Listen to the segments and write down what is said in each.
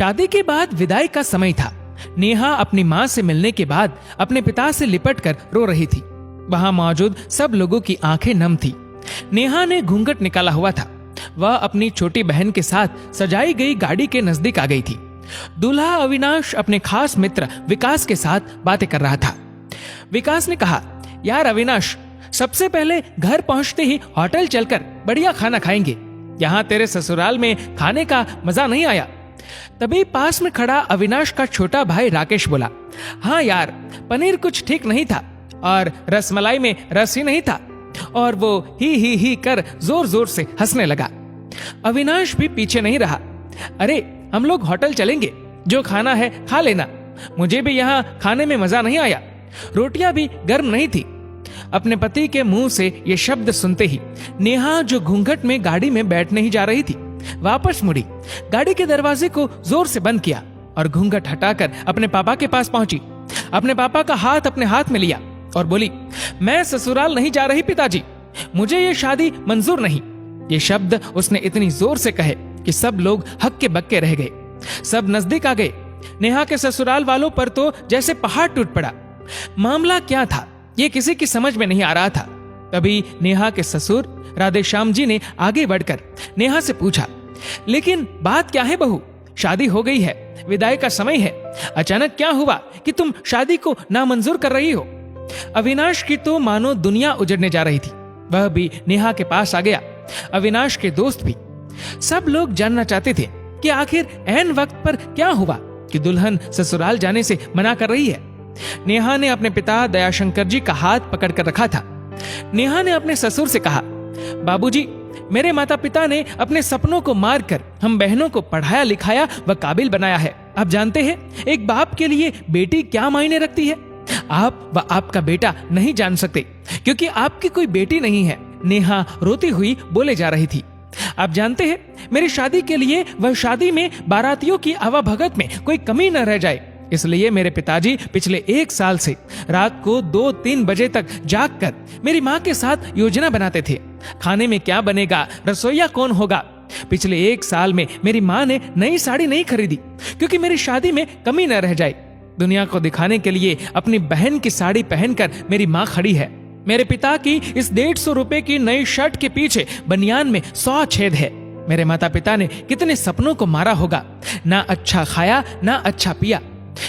शादी के बाद विदाई का समय था। नेहा अपनी माँ से मिलने के बाद अपने पिता से लिपटकर रो रही थी। वहां मौजूद सब लोगों की आंखें नम थी। नेहा ने घूंघट निकाला हुआ था। वह अपनी छोटी बहन के साथ सजाई गई गाड़ी के नजदीक आ गई थी। दूल्हा अविनाश अपने खास मित्र विकास के साथ बातें कर रहा था। विकास ने कहा, यार अविनाश, सबसे पहले घर पहुंचते ही होटल चलकर बढ़िया खाना खाएंगे। यहाँ तेरे ससुराल में खाने का मजा नहीं आया। तभी पास में खड़ा अविनाश का छोटा भाई राकेश बोला, हाँ यार, पनीर कुछ ठीक नहीं था और रसमलाई में रस ही नहीं था। और वो ही कर जोर जोर से हंसने लगा। अविनाश भी पीछे नहीं रहा। अरे हम लोग होटल चलेंगे, जो खाना है खा लेना। मुझे भी यहाँ खाने में मजा नहीं आया, रोटियां भी गर्म नहीं थी। अपने पति के मुंह से ये शब्द सुनते ही नेहा, जो घूंघट में गाड़ी में बैठने ही जा रही थी, वापस मुड़ी, गाड़ी के दरवाजे को जोर से बंद किया और घूंघट हटाकर अपने पापा के पास पहुंची। अपने पापा का हाथ अपने हाथ में लिया और बोली, मैं ससुराल नहीं जा रही पिताजी, मुझे ये शादी मंजूर नहीं। ये शब्द उसने इतनी जोर से कहे कि सब लोग हक्के बक्के रह गए। सब नजदीक आ गए। नेहा के ससुराल वालों पर तो जैसे पहाड़ टूट पड़ा। मामला क्या था ये किसी की समझ में नहीं आ रहा था। तभी नेहा के ससुर राधेश्याम जी ने आगे बढ़कर नेहा से पूछा, लेकिन बात क्या है बहू? शादी हो गई है, विदाई का समय है, अचानक क्या हुआ कि तुम शादी को नामंजूर कर रही हो? अविनाश की तो मानो दुनिया उजड़ने जा रही थी। वह भी नेहा के पास आ गया, अविनाश के दोस्त भी। सब लोग जानना चाहते थे कि आखिर ऐन वक्त पर क्या हुआ कि दुल्हन ससुराल जाने से मना कर रही है। नेहा ने अपने पिता दयाशंकर जी का हाथ पकड़कर रखा था। नेहा ने अपने ससुर से कहा, बाबूजी, मेरे माता पिता ने अपने सपनों को मारकर हम बहनों को पढ़ाया लिखाया व काबिल बनाया है। आप जानते हैं एक बाप के लिए बेटी क्या मायने रखती है। आप व आपका बेटा नहीं जान सकते क्योंकि आपकी कोई बेटी नहीं है। नेहा रोती हुई बोले जा रही थी। आप जानते हैं मेरी शादी के लिए वह शादी में बारातियों की आवाभगत में कोई कमी न रह जाए, इसलिए मेरे पिताजी पिछले 1 साल से रात को 2-3 बजे तक जागकर मेरी माँ के साथ योजना बनाते थे। खाने में क्या बनेगा, रसोईया कौन होगा। पिछले 1 साल में मेरी माँ ने नई साड़ी नहीं खरीदी क्योंकि मेरी शादी में कमी न रह जाए। दुनिया को दिखाने के लिए अपनी बहन की साड़ी पहनकर मेरी माँ खड़ी है। मेरे पिता की इस 150 रुपए की नई शर्ट के पीछे बनियान में 100 छेद है। मेरे माता पिता ने कितने सपनों को मारा होगा, ना अच्छा खाया ना अच्छा पिया।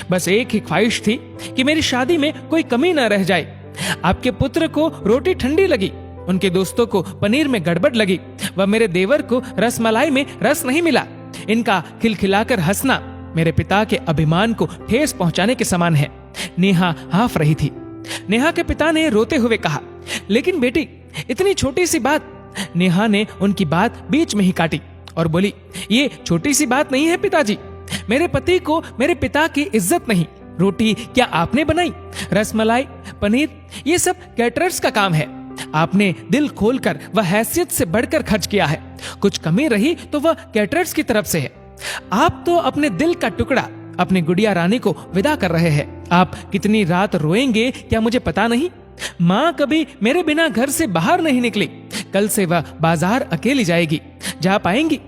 बस एक ही ख्वाहिश थी कि मेरी शादी में कोई कमी न रह जाए। आपके पुत्र को रोटी ठंडी लगी, उनके दोस्तों को पनीर में गड़बड़ लगी व मेरे देवर को रसमलाई में रस नहीं मिला। इनका खिलखिलाकर हंसना मेरे पिता के अभिमान को ठेस पहुंचाने के समान है। नेहा हाफ रही थी। नेहा के पिता ने रोते हुए कहा, लेकिन बेटी, इतनी छोटी सी बात। नेहा ने उनकी बात बीच में ही काटी और बोली, ये छोटी सी बात नहीं है पिताजी। मेरे पति को मेरे पिता की इज्जत नहीं। रोटी क्या आपने बनाई? रसमलाई, पनीर, ये सब कैटरर्स का काम है। आपने दिल खोलकर व हैसियत से बढ़कर खर्च किया है। कुछ कमी रही तो वह कैटरर्स की तरफ से है। आप तो अपने दिल का टुकड़ा अपनी गुड़िया रानी को विदा कर रहे हैं। आप कितनी रात रोएंगे क्या मुझे पता नहीं। माँ कभी मेरे बिना घर से बाहर नहीं निकली। कल से वह बाजार अकेली जाएगी। जा पाएंगी?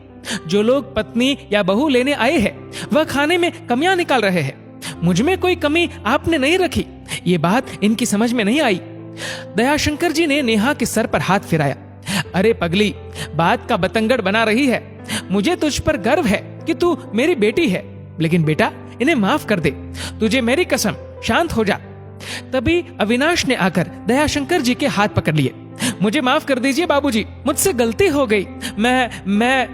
जो लोग पत्नी या बहू लेने आए हैं वह खाने में कमियां निकाल रहे हैं। मुझ में कोई कमी आपने नहीं रखी। ये बात इनकी समझ में नहीं आई। दयाशंकर जी ने नेहा के सर पर हाथ फिराया। अरे पगली, बात का बतंगड़ बना रही है। मुझे तुझ पर गर्व है कि तू मेरी बेटी है, लेकिन बेटा इन्हें माफ कर दे। तुझे मेरी कसम, शांत हो जा। तभी अविनाश ने आकर दयाशंकर जी के हाथ पकड़ लिए। मुझे माफ कर दीजिए बाबूजी, मुझसे गलती हो गई। मैं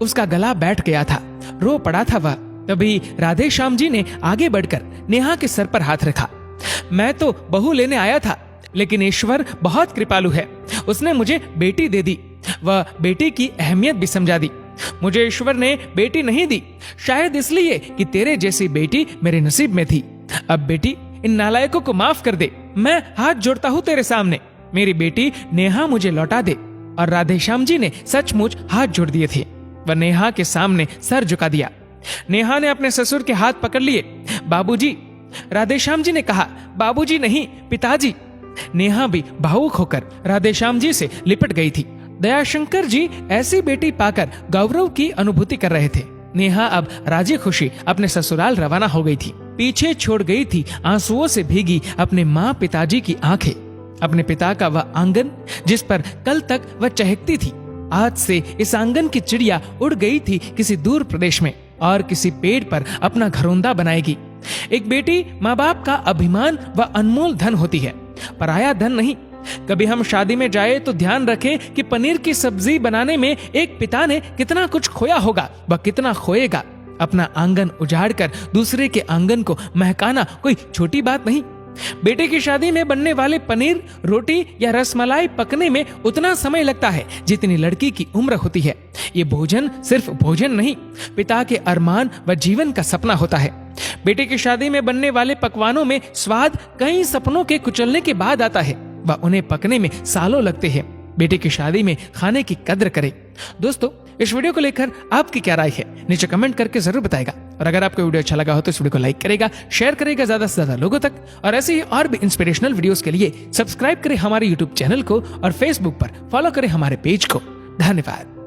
उसका गला बैठ गया था, रो पड़ा था वह। तभी राधेश्याम जी ने आगे बढ़कर नेहा के सर पर हाथ रखा। मैं तो बहू लेने आया था, लेकिन ईश्वर बहुत कृपालु है। उसने मुझे बेटी दे दी, वह बेटी की अहमियत भी समझा दी। मुझे ईश्वर ने बेटी नहीं दी, शायद इसलिए कि तेरे जैसी बेटी मेरे नसीब में थी। अब बेटी, इन नालायकों को माफ कर दे। मैं हाथ जोड़ता हूँ तेरे सामने। मेरी बेटी नेहा मुझे लौटा दे। और राधेश्याम जी ने सचमुच हाथ जोड़ दिए थे। वह नेहा के सामने सर झुका दिया। नेहा ने अपने ससुर के हाथ पकड़ लिए। बाबूजी, राधेश्याम जी ने कहा, बाबूजी नहीं, पिताजी। नेहा भी भावुक होकर राधेश्याम जी से लिपट गई थी। दयाशंकर जी ऐसी बेटी पाकर गौरव की अनुभूति कर रहे थे। नेहा अब राजी खुशी अपने ससुराल रवाना हो गई थी। पीछे छोड़ गई थी आंसुओं से भीगी अपने माँ पिताजी की आंखें, अपने पिता का वह आंगन जिस पर कल तक वह चहकती थी। आज से इस आंगन की चिड़िया उड़ गई थी किसी दूर प्रदेश में और किसी पेड़ पर अपना घरौंदा बनाएगी। एक बेटी माँ बाप का अभिमान व अनमोल धन होती है, पराया धन नहीं। कभी हम शादी में जाए तो ध्यान रखें कि पनीर की सब्जी बनाने में एक पिता ने कितना कुछ खोया होगा व कितना खोएगा। अपना आंगन उजाड़कर दूसरे के आंगन को महकाना कोई छोटी बात नहीं। बेटे की शादी में बनने वाले पनीर, रोटी या रसमलाई पकने में उतना समय लगता है जितनी लड़की की उम्र होती है। ये भोजन सिर्फ भोजन नहीं, पिता के अरमान व जीवन का सपना होता है। बेटे की शादी में बनने वाले पकवानों में स्वाद कई सपनों के कुचलने के बाद आता है व उन्हें पकने में सालों लगते हैं। बेटे की शादी में खाने की कद्र करें। दोस्तों, इस वीडियो को लेकर आपकी क्या राय है नीचे कमेंट करके जरूर बताएगा। और अगर आपको वीडियो अच्छा लगा हो तो इस वीडियो को लाइक करेगा, शेयर करेगा ज्यादा से ज्यादा लोगों तक। और ऐसे ही और भी इंस्पिरेशनल वीडियोस के लिए सब्सक्राइब करें हमारे यूट्यूब चैनल को और फेसबुक पर फॉलो करें हमारे पेज को। धन्यवाद।